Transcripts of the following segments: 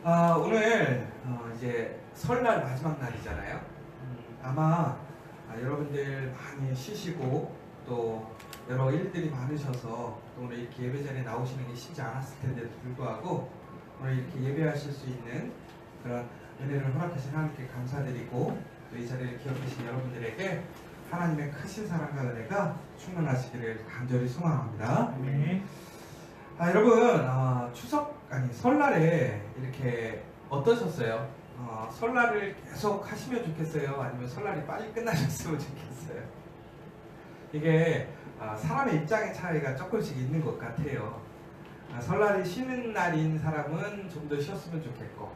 오늘 이제 설날 마지막 날이잖아요. 아마 여러분들 많이 쉬시고 또 여러 일들이 많으셔서 또 오늘 이렇게 예배 자리에 나오시는 게 쉽지 않았을 텐데도 불구하고 오늘 이렇게 예배하실 수 있는 그런 은혜를 허락하신 하나님께 감사드리고 또 이 자리를 기억하신 여러분들에게 하나님의 크신 사랑과 은혜가 충만하시기를 간절히 소망합니다. 네. 여러분 설날에 이렇게 어떠셨어요? 설날을 계속 하시면 좋겠어요? 아니면 설날이 빨리 끝나셨으면 좋겠어요? 이게 사람의 입장의 차이가 조금씩 있는 것 같아요. 설날이 쉬는 날인 사람은 좀 더 쉬었으면 좋겠고,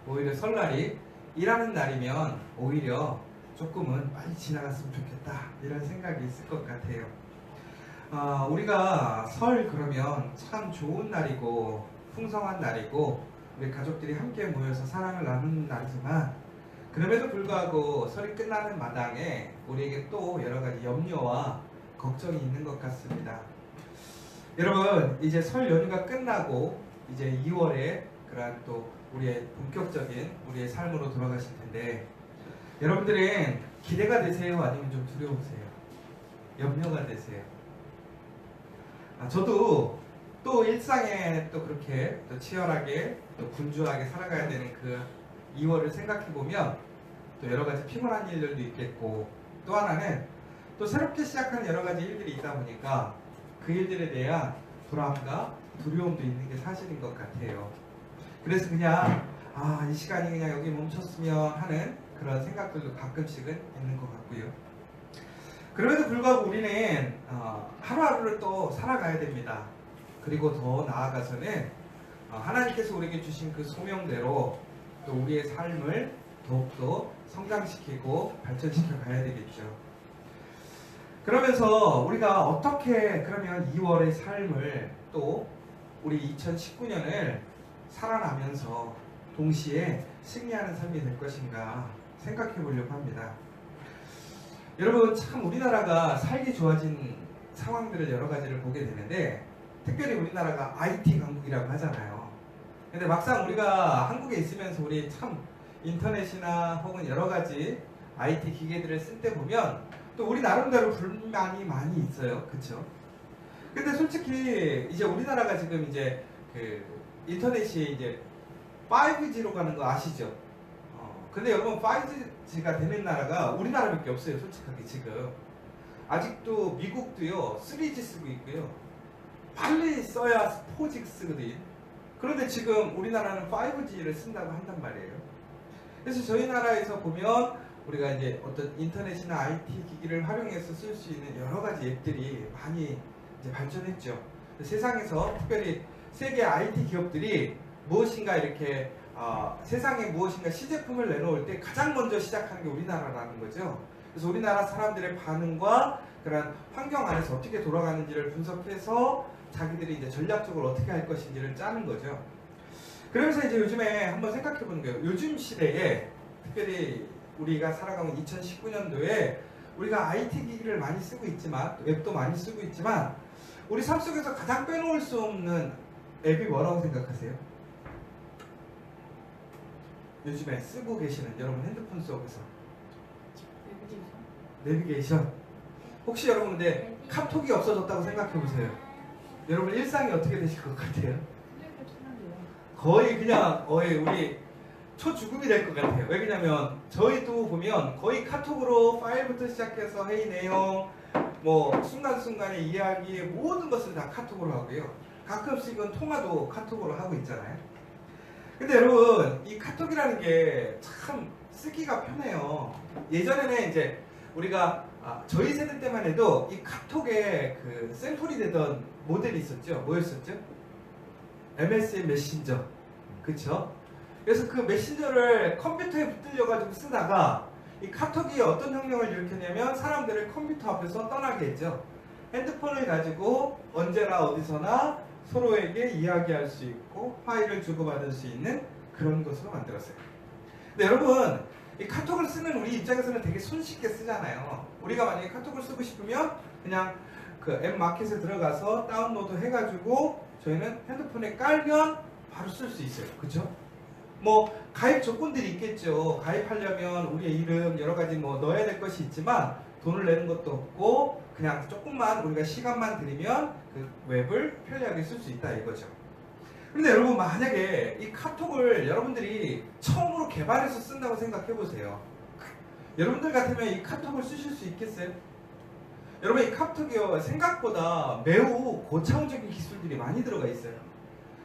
오히려 설날이 일하는 날이면 오히려 조금은 빨리 지나갔으면 좋겠다, 이런 생각이 있을 것 같아요. 우리가 설 그러면 참 좋은 날이고 풍성한 날이고 우리 가족들이 함께 모여서 사랑을 나누는 날이지만, 그럼에도 불구하고 설이 끝나는 마당에 우리에게 또 여러 가지 염려와 걱정이 있는 것 같습니다. 여러분, 이제 설 연휴가 끝나고 이제 2월에 그러한 또 우리의 본격적인 우리의 삶으로 돌아가실 텐데, 여러분들은 기대가 되세요? 아니면 좀 두려우세요? 염려가 되세요? 저도 또 일상에 또 그렇게 또 치열하게 또 분주하게 살아가야 되는 그 2월을 생각해보면 또 여러 가지 피곤한 일들도 있겠고, 또 하나는 또 새롭게 시작하는 여러 가지 일들이 있다 보니까 그 일들에 대한 불안과 두려움도 있는 게 사실인 것 같아요. 그래서 그냥 이 시간이 그냥 여기 멈췄으면 하는 그런 생각들도 가끔씩은 있는 것 같고요. 그럼에도 불구하고 우리는 하루하루를 또 살아가야 됩니다. 그리고 더 나아가서는 하나님께서 우리에게 주신 그 소명대로 또 우리의 삶을 더욱더 성장시키고 발전시켜 가야 되겠죠. 그러면서 우리가 어떻게 그러면 2월의 삶을 또 우리 2019년을 살아나면서 동시에 승리하는 삶이 될 것인가 생각해 보려고 합니다. 여러분, 참 우리나라가 살기 좋아진 상황들을 여러 가지를 보게 되는데, 특별히 우리나라가 IT 강국이라고 하잖아요. 근데 막상 우리가 한국에 있으면서 우리 참 인터넷이나 혹은 여러 가지 IT 기계들을 쓸 때 보면 또 우리 나름대로 불만이 많이 있어요. 그쵸? 근데 솔직히 이제 우리나라가 지금 이제 그 인터넷이 이제 5G로 가는 거 아시죠? 근데 여러분, 5G가 되는 나라가 우리나라밖에 없어요. 솔직하게 지금 아직도 미국도요 3G 쓰고 있고요, 빨리 써야 4G 쓰거든. 그런데 지금 우리나라는 5G를 쓴다고 한단 말이에요. 그래서 저희 나라에서 보면 우리가 이제 어떤 인터넷이나 IT 기기를 활용해서 쓸 수 있는 여러 가지 앱들이 많이 이제 발전했죠. 세상에서 특별히 세계 IT 기업들이 무엇인가 이렇게 세상에 무엇인가 시제품을 내놓을 때 가장 먼저 시작하는 게 우리나라라는 거죠. 그래서 우리나라 사람들의 반응과 그런 환경 안에서 어떻게 돌아가는지를 분석해서 자기들이 이제 전략적으로 어떻게 할 것인지를 짜는 거죠. 그러면서 이제 요즘에 한번 생각해 보는 거예요. 요즘 시대에 특별히 우리가 살아가는 2019년도에 우리가 IT 기기를 많이 쓰고 있지만, 웹도 많이 쓰고 있지만, 우리 삶 속에서 가장 빼놓을 수 없는 앱이 뭐라고 생각하세요? 요즘에 쓰고 계시는 여러분 핸드폰 속에서 내비게이션. 혹시 여러분 근데 카톡이 없어졌다고 생각해 보세요. 여러분 일상이 어떻게 되실 것 같아요? 거의 그냥 우리 초죽음이 될 것 같아요. 왜냐면 저희도 보면 거의 카톡으로 파일부터 시작해서 회의 내용, 뭐 순간순간의 이야기의 모든 것을 다 카톡으로 하고요. 가끔씩은 통화도 카톡으로 하고 있잖아요. 근데 여러분, 이 카톡이라는 게 참 쓰기가 편해요. 예전에는 이제 우리가 저희 세대 때만 해도 이 카톡에 그 샘플이 되던 모델이 있었죠. 뭐였었죠? MSN 메신저. 그쵸? 그래서 그 메신저를 컴퓨터에 붙들려가지고 쓰다가 이 카톡이 어떤 혁명을 일으켰냐면 사람들을 컴퓨터 앞에서 떠나게 했죠. 핸드폰을 가지고 언제나 어디서나 서로에게 이야기할 수 있고 파일을 주고받을 수 있는 그런 것으로 만들었어요. 근데 여러분, 이 카톡을 쓰는 우리 입장에서는 되게 손쉽게 쓰잖아요. 우리가 만약에 카톡을 쓰고 싶으면 그냥 그 앱 마켓에 들어가서 다운로드 해가지고 저희는 핸드폰에 깔면 바로 쓸 수 있어요. 그쵸? 뭐 가입 조건들이 있겠죠. 가입하려면 우리의 이름 여러 가지 뭐 넣어야 될 것이 있지만 돈을 내는 것도 없고 그냥 조금만 우리가 시간만 들이면 그 웹을 편리하게 쓸 수 있다 이거죠. 근데 여러분 만약에 이 카톡을 여러분들이 처음으로 개발해서 쓴다고 생각해 보세요. 여러분들 같으면 이 카톡을 쓰실 수 있겠어요? 여러분 이 카톡이요 생각보다 매우 고차원적인 기술들이 많이 들어가 있어요.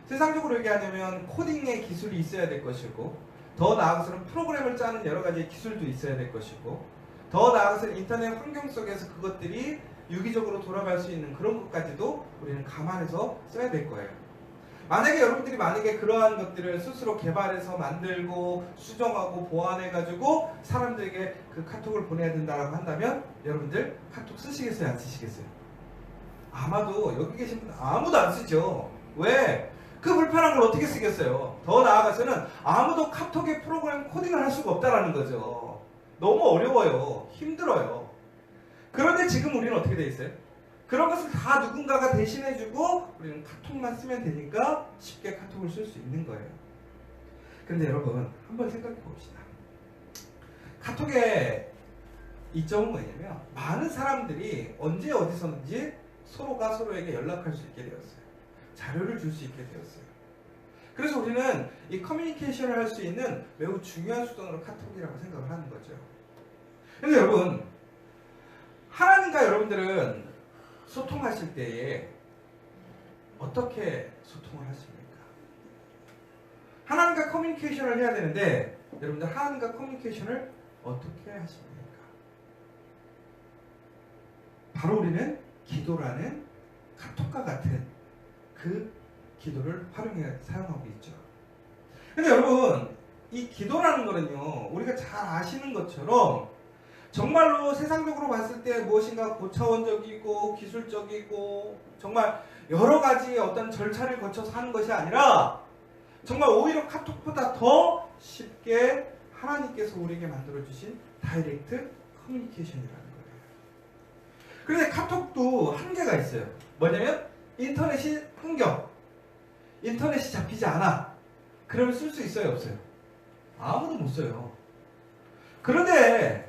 세상적으로 얘기하자면 코딩의 기술이 있어야 될 것이고 더 나아가서는 프로그램을 짜는 여러 가지 기술도 있어야 될 것이고 더 나아가서는 인터넷 환경 속에서 그것들이 유기적으로 돌아갈 수 있는 그런 것까지도 우리는 감안해서 써야 될 거예요. 만약에 여러분들이 그러한 것들을 스스로 개발해서 만들고 수정하고 보완해가지고 사람들에게 그 카톡을 보내야 된다고 한다면 여러분들 카톡 쓰시겠어요? 안 쓰시겠어요? 아마도 여기 계신 분 아무도 안 쓰죠. 왜? 그 불편한 걸 어떻게 쓰겠어요? 더 나아가서는 아무도 카톡의 프로그램 코딩을 할 수가 없다라는 거죠. 너무 어려워요. 힘들어요. 그런데 지금 우리는 어떻게 돼 있어요? 그런 것을 다 누군가가 대신해주고 우리는 카톡만 쓰면 되니까 쉽게 카톡을 쓸 수 있는 거예요. 그런데 여러분 한번 생각해 봅시다. 카톡의 이점은 뭐냐면 많은 사람들이 언제 어디서든지 서로가 서로에게 연락할 수 있게 되었어요. 자료를 줄 수 있게 되었어요. 그래서 우리는 이 커뮤니케이션을 할 수 있는 매우 중요한 수단으로 카톡이라고 생각을 하는 거죠. 그런데 여러분 하나님과 여러분들은 소통하실 때에 어떻게 소통을 하십니까? 하나님과 커뮤니케이션을 해야 되는데 여러분들 하나님과 커뮤니케이션을 어떻게 하십니까? 바로 우리는 기도라는 카톡과 같은 그 기도를 활용해 사용하고 있죠. 근데 여러분 이 기도라는 거는요 우리가 잘 아시는 것처럼 정말로 세상적으로 봤을 때 무엇인가 고차원적이고 기술적이고 정말 여러 가지 어떤 절차를 거쳐서 하는 것이 아니라 정말 오히려 카톡보다 더 쉽게 하나님께서 우리에게 만들어주신 다이렉트 커뮤니케이션이라는 거예요. 그런데 카톡도 한계가 있어요. 뭐냐면 인터넷이 끊겨. 인터넷이 잡히지 않아. 그러면 쓸 수 있어요? 없어요? 아무도 못 써요. 그런데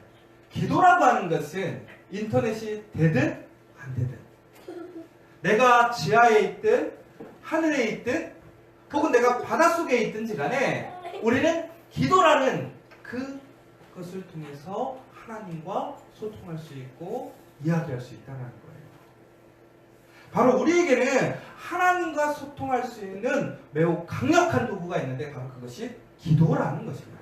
기도라고 하는 것은 인터넷이 되든 안 되든 내가 지하에 있든 하늘에 있든 혹은 내가 바닷속에 있든지 간에 우리는 기도라는 그것을 통해서 하나님과 소통할 수 있고 이야기할 수 있다는 거예요. 바로 우리에게는 하나님과 소통할 수 있는 매우 강력한 도구가 있는데 바로 그것이 기도라는 것입니다.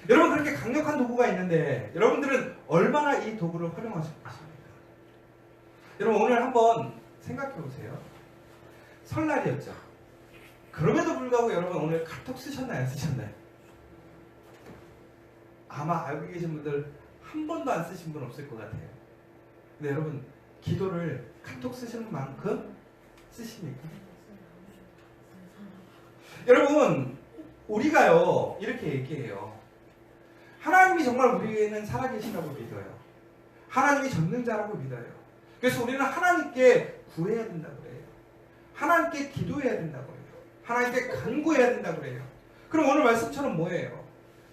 여러분 그렇게 강력한 도구가 있는데 여러분들은 얼마나 이 도구를 활용하실 것입니까? 여러분 오늘 한번 생각해 보세요. 설날이었죠. 그럼에도 불구하고 여러분 오늘 카톡 쓰셨나요? 안 쓰셨나요? 아마 알고 계신 분들 한 번도 안 쓰신 분 없을 것 같아요. 근데 여러분 기도를 카톡 쓰시는 만큼 쓰십니까? 여러분 우리가요 이렇게 얘기해요. 하나님이 정말 우리에게는 살아계시라고 믿어요. 하나님이 전능자라고 믿어요. 그래서 우리는 하나님께 구해야 된다고 그래요. 하나님께 기도해야 된다고 그래요. 하나님께 간구해야 된다고 그래요. 그럼 오늘 말씀처럼 뭐예요?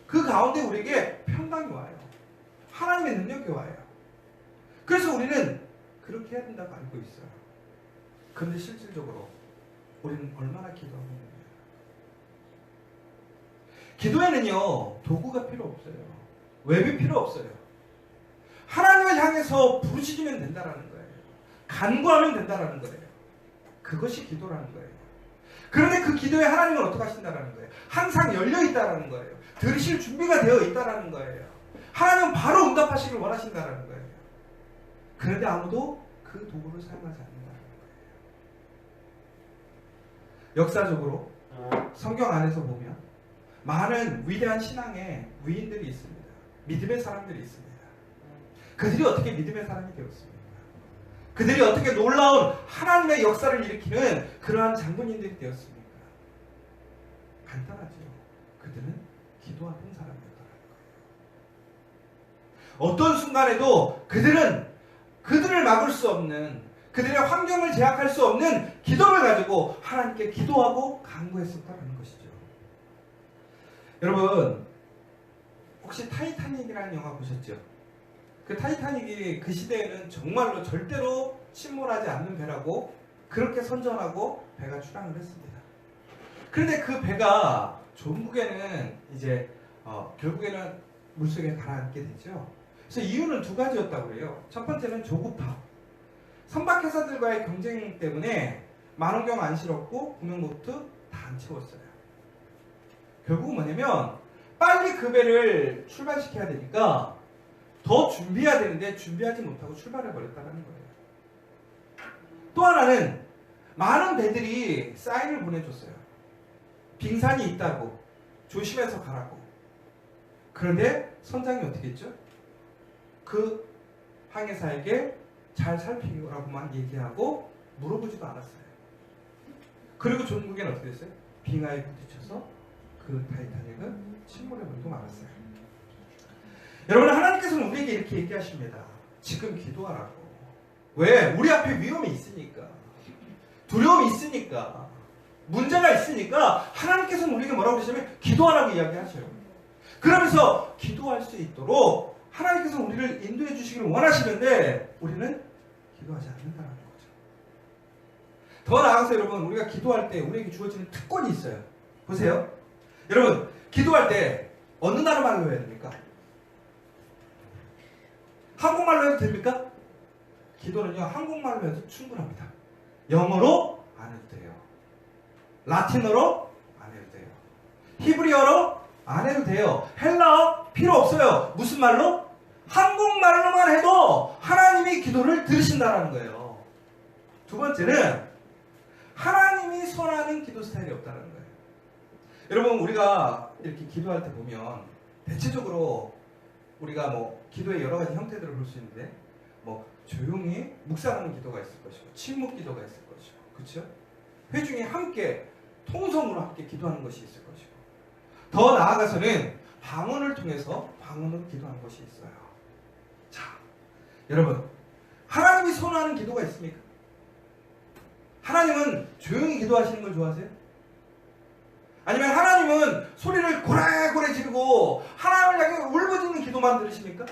그 가운데 우리에게 평강이 와요. 하나님의 능력이 와요. 그래서 우리는 그렇게 해야 된다고 알고 있어요. 그런데 실질적으로 우리는 얼마나 기도하고 있느냐. 기도에는요 도구가 필요 없어요. 웹이 필요 없어요. 하나님을 향해서 부르짖으면 된다라는 거예요. 간구하면 된다라는 거예요. 그것이 기도라는 거예요. 그런데 그 기도에 하나님은 어떻게 하신다라는 거예요. 항상 열려있다라는 거예요. 들으실 준비가 되어 있다라는 거예요. 하나님은 바로 응답하시길 원하신다라는 거예요. 그런데 아무도 그 도구를 사용하지 않는다는 거예요. 역사적으로 성경 안에서 보면 많은 위대한 신앙의 위인들이 있습니다. 믿음의 사람들이 있습니다. 그들이 어떻게 믿음의 사람이 되었습니까? 그들이 어떻게 놀라운 하나님의 역사를 일으키는 그러한 장군님들이 되었습니까? 간단하죠. 그들은 기도하는 사람이었다는 거예요. 어떤 순간에도 그들을 막을 수 없는 그들의 환경을 제약할 수 없는 기도를 가지고 하나님께 기도하고 간구했었다는 것이죠. 여러분 혹시 타이타닉이라는 영화 보셨죠? 그 타이타닉이 그 시대에는 정말로 절대로 침몰하지 않는 배라고 그렇게 선전하고 배가 출항을 했습니다. 그런데 그 배가 종국에는 이제 결국에는 물속에 가라앉게 되죠. 그래서 이유는 두 가지였다고 해요. 첫 번째는 조급함. 선박회사들과의 경쟁 때문에 만원경 안 실었고 구명보트 다 안 채웠어요. 결국은 뭐냐면 빨리 그 배를 출발시켜야 되니까 더 준비해야 되는데 준비하지 못하고 출발해 버렸다는 거예요. 또 하나는 많은 배들이 사인을 보내줬어요. 빙산이 있다고, 조심해서 가라고. 그런데 선장이 어떻게 했죠? 그 항해사에게 잘 살피라고만 얘기하고 물어보지도 않았어요. 그리고 종국에는 어떻게 됐어요? 빙하에 부딪혀서 그 타이타닉은 침몰해버리고 말았어요. 여러분, 하나님께서는 우리에게 이렇게 얘기하십니다. 지금 기도하라고. 왜? 우리 앞에 위험이 있으니까, 두려움이 있으니까, 문제가 있으니까 하나님께서는 우리에게 뭐라고 그러시냐면 기도하라고 이야기하셔요. 그러면서 기도할 수 있도록 하나님께서 우리를 인도해 주시기를 원하시는데 우리는 기도하지 않는다는 거죠. 더 나아가서 여러분, 우리가 기도할 때 우리에게 주어지는 특권이 있어요. 보세요. 여러분, 기도할 때 어느 나라 말로 해야 됩니까? 한국말로 해도 됩니까? 기도는요, 한국말로 해도 충분합니다. 영어로 안 해도 돼요. 라틴어로 안 해도 돼요. 히브리어로 안 해도 돼요. 헬라어 필요 없어요. 무슨 말로? 한국말로만 해도 하나님이 기도를 들으신다는 거예요. 두 번째는 하나님이 선하는 기도 스타일이 없다는 거예요. 여러분, 우리가 이렇게 기도할 때 보면 대체적으로 우리가 뭐 기도의 여러 가지 형태들을 볼 수 있는데 뭐 조용히 묵상하는 기도가 있을 것이고 침묵 기도가 있을 것이고, 그렇죠? 회중이 함께 통성으로 함께 기도하는 것이 있을 것이고, 더 나아가서는 방언을 통해서 방언으로 기도하는 것이 있어요. 자, 여러분, 하나님이 선호하는 기도가 있습니까? 하나님은 조용히 기도하시는 걸 좋아하세요? 아니면 하나님은 소리를 고래고래 지르고 하나님을 향해 울부짖는 기도만 들으십니까?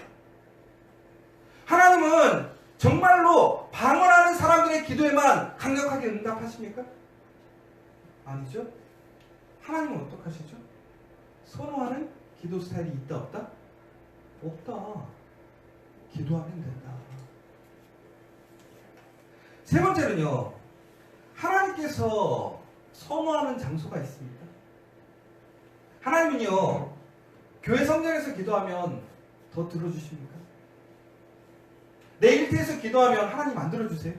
하나님은 정말로 방언하는 사람들의 기도에만 강력하게 응답하십니까? 아니죠. 하나님은 어떡하시죠? 선호하는 기도 스타일이 있다 없다? 없다. 기도하면 된다. 세 번째는요, 하나님께서 선호하는 장소가 있습니다. 하나님은요, 교회 성전에서 기도하면 더 들어주십니까? 내 일터에서 기도하면 하나님 안 들어주세요?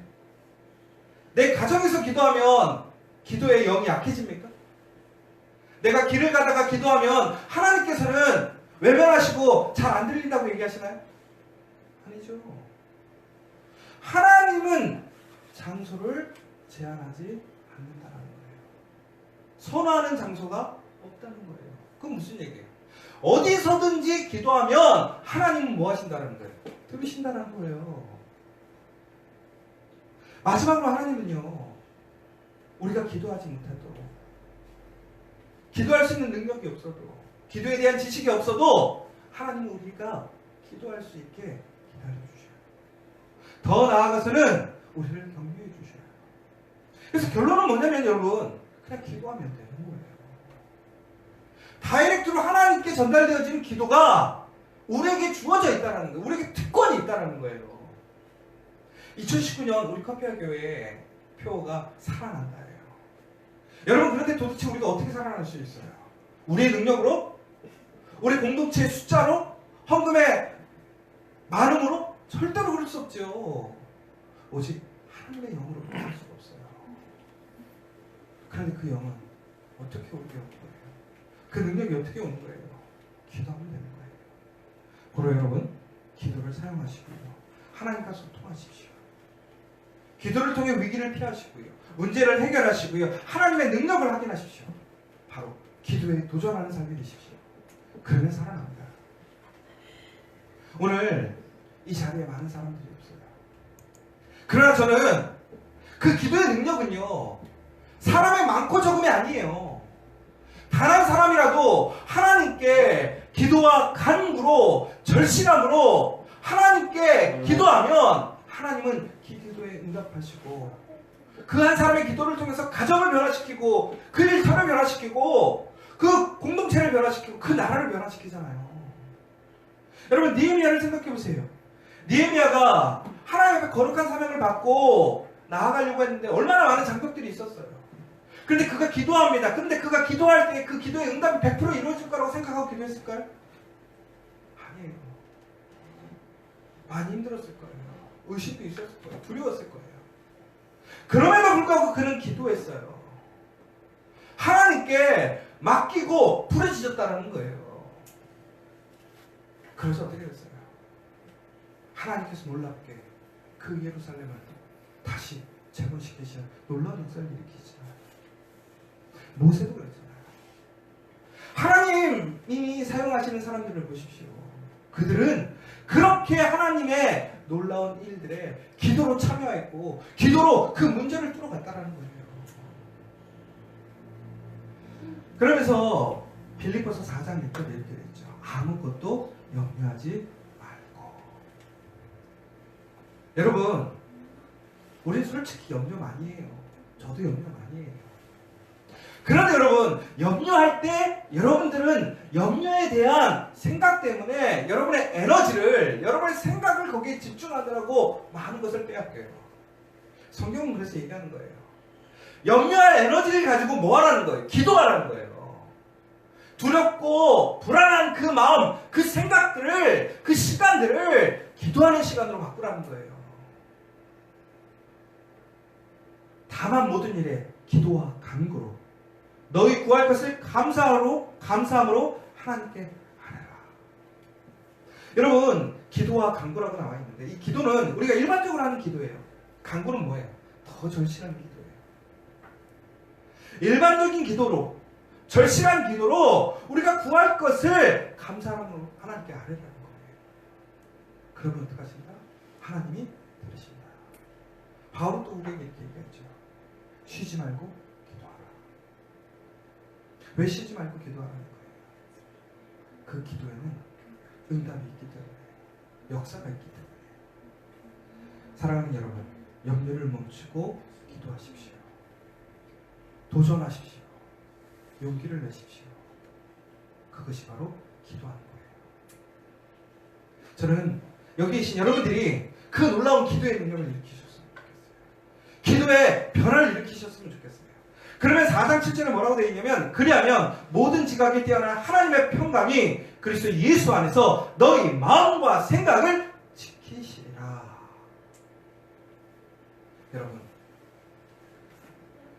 내 가정에서 기도하면 기도의 영이 약해집니까? 내가 길을 가다가 기도하면 하나님께서는 외면하시고 잘 안 들린다고 얘기하시나요? 아니죠. 하나님은 장소를 제한하지 않는다는 거예요. 선호하는 장소가 없다는 거예요. 그건 무슨 얘기예요? 어디서든지 기도하면 하나님은 뭐 하신다는 거예요? 들으신다는 거예요. 마지막으로 하나님은요, 우리가 기도하지 못해도, 기도할 수 있는 능력이 없어도, 기도에 대한 지식이 없어도 하나님은 우리가 기도할 수 있게 기다려주셔요. 더 나아가서는 우리를 격려해 주셔요. 그래서 결론은 뭐냐면 여러분, 그냥 기도하면 되는 거예요. 다이렉트로 하나님께 전달되어지는 기도가 우리에게 주어져 있다는 거예요. 우리에게 특권이 있다는 거예요. 2019년 우리 커피아 교회의 표어가 살아난다예요. 여러분, 그런데 도대체 우리가 어떻게 살아날 수 있어요? 우리의 능력으로? 우리 공동체의 숫자로? 헌금의 많음으로? 절대로 그럴 수 없죠. 오직 하나님의 영으로 할 수가 없어요. 그런데 그 영은 어떻게 오게 오는 거예요? 그 능력이 어떻게 오는 거예요? 기도하면 되는 거예요. 그러 여러분, 기도를 사용하시고요, 하나님과 소통하십시오. 기도를 통해 위기를 피하시고요, 문제를 해결하시고요, 하나님의 능력을 확인하십시오. 바로 기도에 도전하는 삶이 되십시오. 그러면 살아납니다. 오늘 이 자리에 많은 사람들이 없어요. 그러나 저는 그 기도의 능력은요, 사람의 많고 적음이 아니에요. 단 한 사람이라도 하나님 하나님께 기도와 간구로 절실함으로 하나님께 기도하면 하나님은 기도에 응답하시고 그 한 사람의 기도를 통해서 가정을 변화시키고 그 일터를 변화시키고 그 공동체를 변화시키고 그 나라를 변화시키잖아요. 여러분 느헤미야를 생각해 보세요. 느헤미야가 하나님 앞에 거룩한 사명을 받고 나아가려고 했는데 얼마나 많은 장벽들이 있었어요. 그런데 그가 기도합니다. 그런데 그가 기도할 때 그 기도의 응답이 100% 이루어질 거라고 생각하고 기도했을까요? 아니에요. 많이 힘들었을 거예요. 의심도 있었을 거예요. 두려웠을 거예요. 그럼에도 불구하고 그는 기도했어요. 하나님께 맡기고 부르짖었다는 거예요. 그래서 어떻게 됐어요? 하나님께서 놀랍게 그 예루살렘을 다시 재건시키시는 놀라운 역사를 일으키시잖아요. 모세도 그랬잖아요. 하나님이 사용하시는 사람들을 보십시오. 그들은 그렇게 하나님의 놀라운 일들에 기도로 참여했고 기도로 그 문제를 뚫어갔다라는 거예요. 그러면서 빌립보서 4장 6절에 이렇게 됐죠. 아무것도 염려하지 말고. 여러분, 우린 솔직히 염려 많이 해요. 저도 염려 많이 해요. 그런데 여러분, 염려할 때 여러분들은 염려에 대한 생각 때문에 여러분의 에너지를, 여러분의 생각을 거기에 집중하느라고 많은 것을 빼앗겨요. 성경은 그래서 얘기하는 거예요. 염려할 에너지를 가지고 뭐 하라는 거예요? 기도하라는 거예요. 두렵고 불안한 그 마음, 그 생각들을, 그 시간들을 기도하는 시간으로 바꾸라는 거예요. 다만 모든 일에 기도와 간구로 너희 구할 것을 감사함으로 하나님께 하라. 여러분, 기도와 간구라고 나와 있는데 이 기도는 우리가 일반적으로 하는 기도예요. 간구는 뭐예요? 더 절실한 기도예요. 일반적인 기도로, 절실한 기도로 우리가 구할 것을 감사함으로 하나님께 아뢰라는 거예요. 그러면 어떡하십니까? 하나님이 들으신다. 바울은 또 우리에게 이렇게 얘기했죠. 쉬지 말고 왜 쉬지 말고 기도하라는 거예요? 그 기도에는 응답이 있기 때문에, 역사가 있기 때문에. 사랑하는 여러분, 염려를 멈추고 기도하십시오. 도전하십시오. 용기를 내십시오. 그것이 바로 기도하는 거예요. 저는 여기 계신 여러분들이 그 놀라운 기도의 능력을 일으키셨으면 좋겠어요. 기도의 변화를 일으키셨으면 좋겠어요. 그러면 4장 7절에 뭐라고 되어 있냐면, 그리하면 모든 지각에 뛰어난 하나님의 평강이 그리스도 예수 안에서 너희 마음과 생각을 지키시리라. 여러분,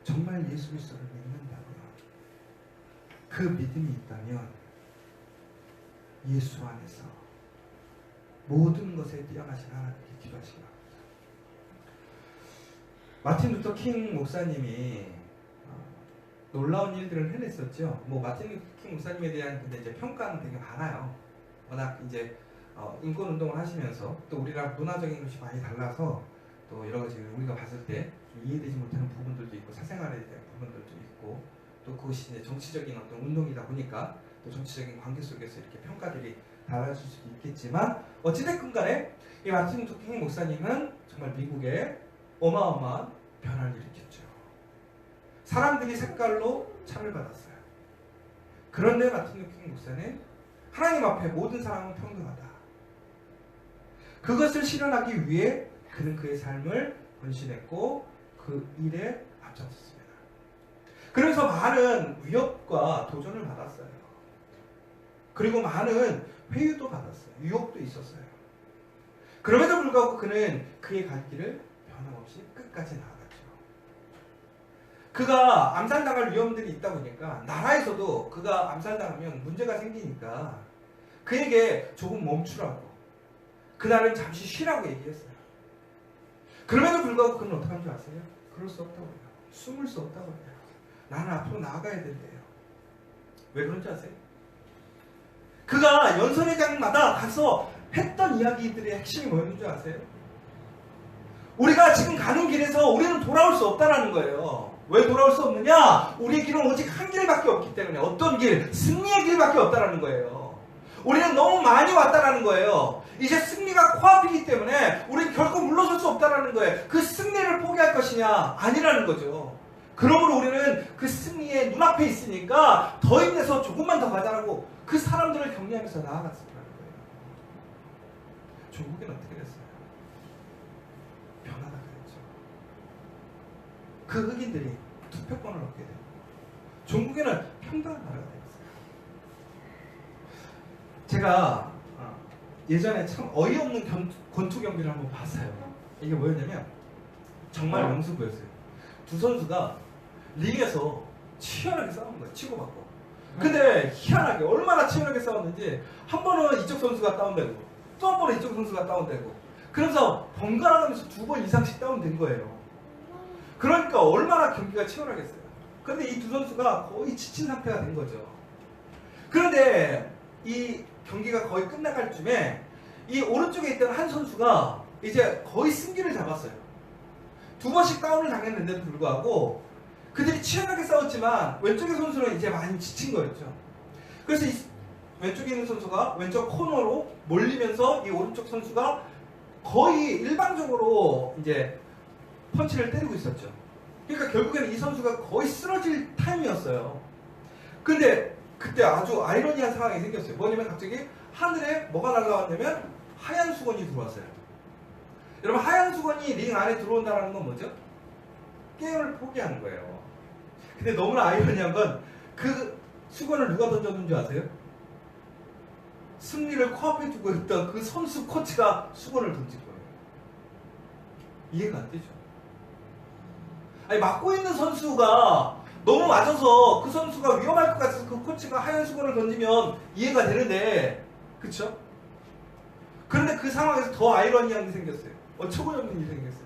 정말 예수 그리스도를 믿는다고요. 그 믿음이 있다면 예수 안에서 모든 것에 뛰어나신 하나님께 기도하시기 바랍니다. 마틴 루터 킹 목사님이 놀라운 일들을 해냈었죠. 마틴 루터 킹 목사님에 대한 근데 이제 평가는 되게 많아요. 워낙 이제 인권 운동을 하시면서 또 우리랑 문화적인 것이 많이 달라서 또 여러 가지 우리가 봤을 때 좀 이해되지 못하는 부분들도 있고 사생활에 대한 부분들도 있고 또 그것이 이제 정치적인 어떤 운동이다 보니까 또 정치적인 관계 속에서 이렇게 평가들이 달라질 수도 있겠지만 어찌됐건 간에 이 마틴 루터 킹 목사님은 정말 미국에 어마어마한 변화를 일으켰죠. 사람들이 색깔로 참을 받았어요. 그런데 마틴 루터 킹 목사는 하나님 앞에 모든 사람은 평등하다. 그것을 실현하기 위해 그는 그의 삶을 헌신했고 그 일에 앞장섰습니다. 그래서 많은 위협과 도전을 받았어요. 그리고 많은 회유도 받았어요. 유혹도 있었어요. 그럼에도 불구하고 그는 그의 갈 길을 변함없이 끝까지 나아갔죠. 그가 암살당할 위험들이 있다 보니까 나라에서도 그가 암살당하면 문제가 생기니까 그에게 조금 멈추라고, 그날은 잠시 쉬라고 얘기했어요. 그럼에도 불구하고 그는 어떻게 한 줄 아세요? 그럴 수 없다고 해요. 숨을 수 없다고 해요. 나는 앞으로 나아가야 된대요. 왜 그런지 아세요? 그가 연설회장마다 가서 했던 이야기들의 핵심이 뭐였는 줄 아세요? 우리가 지금 가는 길에서 우리는 돌아올 수 없다라는 거예요. 왜 돌아올 수 없느냐? 우리의 길은 오직 한 길밖에 없기 때문에. 어떤 길? 승리의 길밖에 없다라는 거예요. 우리는 너무 많이 왔다라는 거예요. 이제 승리가 코앞이기 때문에 우리는 결코 물러설 수 없다라는 거예요. 그 승리를 포기할 것이냐? 아니라는 거죠. 그러므로 우리는 그 승리의 눈앞에 있으니까 더 힘내서 조금만 더 가자라고 그 사람들을 격려하면서 나아갔습니다. 중국은 어떻게 됐어요? 변화가 그랬죠. 그 흑인들이 투표권을 얻게 되고 중국에는 평등한 나라가 되었어요. 제가 예전에 참 어이없는 권투 경기를 한번 봤어요. 이게 뭐였냐면 정말 명승부였어요. 두 선수가 링에서 치열하게 싸우는 거예요. 치고받고. 근데 희한하게 얼마나 치열하게 싸웠는지 한 번은 이쪽 선수가 다운되고 또 한 번은 이쪽 선수가 다운되고 그러면서 번갈아 가면서 2번 이상씩 다운된 거예요. 그러니까 얼마나 경기가 치열하겠어요. 그런데 이 두 선수가 거의 지친 상태가 된 거죠. 그런데 이 경기가 거의 끝나갈 쯤에 이 오른쪽에 있던 한 선수가 이제 거의 승기를 잡았어요. 2번씩 다운을 당했는데도 불구하고 그들이 치열하게 싸웠지만 왼쪽의 선수는 이제 많이 지친 거였죠. 그래서 이 왼쪽에 있는 선수가 왼쪽 코너로 몰리면서 이 오른쪽 선수가 거의 일방적으로 이제 펀치를 때리고 있었죠. 그러니까 결국에는 이 선수가 거의 쓰러질 타임이었어요. 근데 그때 아주 아이러니한 상황이 생겼어요. 뭐냐면 갑자기 하늘에 뭐가 날아왔냐면 하얀 수건이 들어왔어요. 여러분 하얀 수건이 링 안에 들어온다는 건 뭐죠? 게임을 포기하는 거예요. 근데 너무나 아이러니한 건 그 수건을 누가 던졌는 줄 아세요? 승리를 코앞에 두고 있던 그 선수 코치가 수건을 던진 거예요. 이해가 안 되죠? 아니 맞고 있는 선수가 너무 맞아서 그 선수가 위험할 것 같아서 그 코치가 하얀 수건을 던지면 이해가 되는데 그쵸? 그런데 그 상황에서 더 아이러니한 일이 생겼어요. 어처구니없는 일이 생겼어요.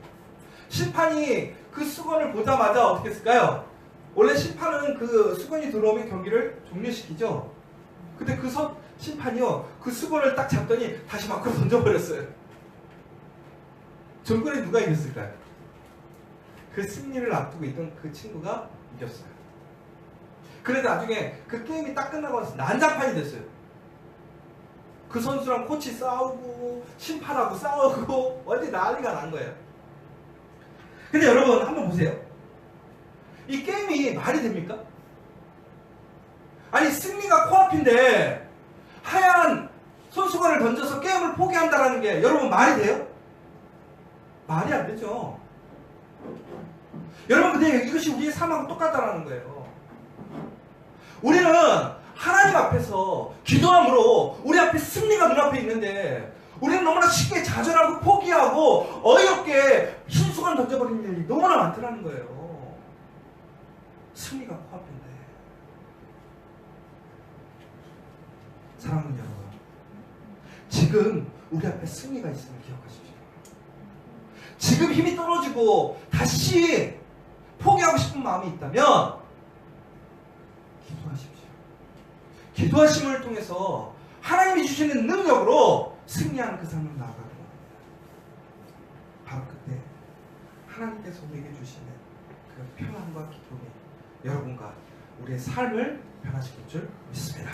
심판이 그 수건을 보자마자 어떻게 했을까요? 원래 심판은 그 수건이 들어오면 경기를 종료시키죠. 근데 그 심판이요 그 수건을 딱 잡더니 다시 밖으로 던져버렸어요. 정글에 누가 이겼을까요? 그 승리를 앞두고 있던 그 친구가 이겼어요. 그래서 나중에 그 게임이 딱 끝나고 나서 난장판이 됐어요. 그 선수랑 코치 싸우고 심판하고 싸우고 완전히 난리가 난 거예요. 근데 여러분 한번 보세요. 이 게임이 말이 됩니까? 아니 승리가 코앞인데 하얀 손수건을 던져서 게임을 포기한다는 게 여러분 말이 돼요? 말이 안 되죠. 여러분 근데 이것이 우리의 삶하고 똑같다는 거예요. 우리는 하나님 앞에서 기도함으로 우리 앞에 승리가 눈앞에 있는데 우리는 너무나 쉽게 좌절하고 포기하고 어이없게 흰수건 던져버리는 일이 너무나 많더라는 거예요. 승리가 코앞인데. 사랑하는 여러분, 지금 우리 앞에 승리가 있음을 기억하십시오. 지금 힘이 떨어지고 다시 포기하고 싶은 마음이 있다면 기도하십시오. 기도하심을 통해서 하나님이 주시는 능력으로 승리하는 그 삶을 나아가는 겁니다. 바로 그때 하나님께서 우리에게 주시는 그 평안과 기쁨이 여러분과 우리의 삶을 변화시킬 줄 믿습니다.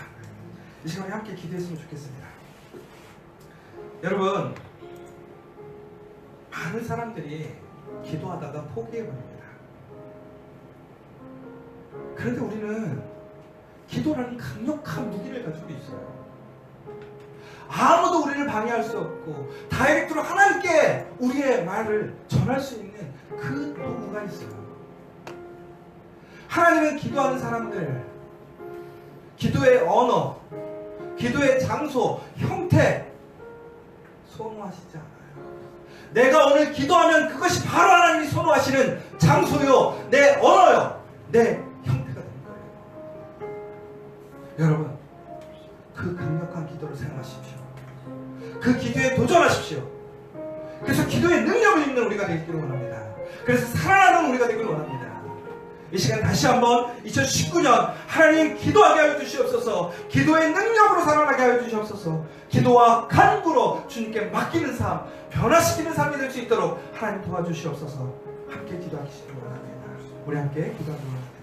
이 시간에 함께 기도했으면 좋겠습니다. 여러분, 많은 사람들이 기도하다가 포기해버립니다. 그런데 우리는 기도라는 강력한 무기를 가지고 있어요. 아무도 우리를 방해할 수 없고 다이렉트로 하나님께 우리의 말을 전할 수 있는 그 도구가 있어요. 하나님은 기도하는 사람들, 기도의 언어, 기도의 장소, 형태 선호하시지 않아요. 내가 오늘 기도하면 그것이 바로 하나님이 선호하시는 장소요, 내 언어요, 내 형태가 되는 거예요. 여러분, 그 강력한 기도를 사용하십시오. 그 기도에 도전하십시오. 그래서 기도의 능력을 입는 우리가 되기를 원합니다. 그래서 살아나는 우리가 되기를 원합니다. 이 시간 다시 한번 2019년 하나님 기도하게 하여 주시옵소서. 기도의 능력으로 살아나게 하여 주시옵소서. 기도와 간구로 주님께 맡기는 삶, 변화시키는 삶이 될 수 있도록 하나님 도와주시옵소서. 함께 기도하시기 원합니다. 우리 함께 기도하도록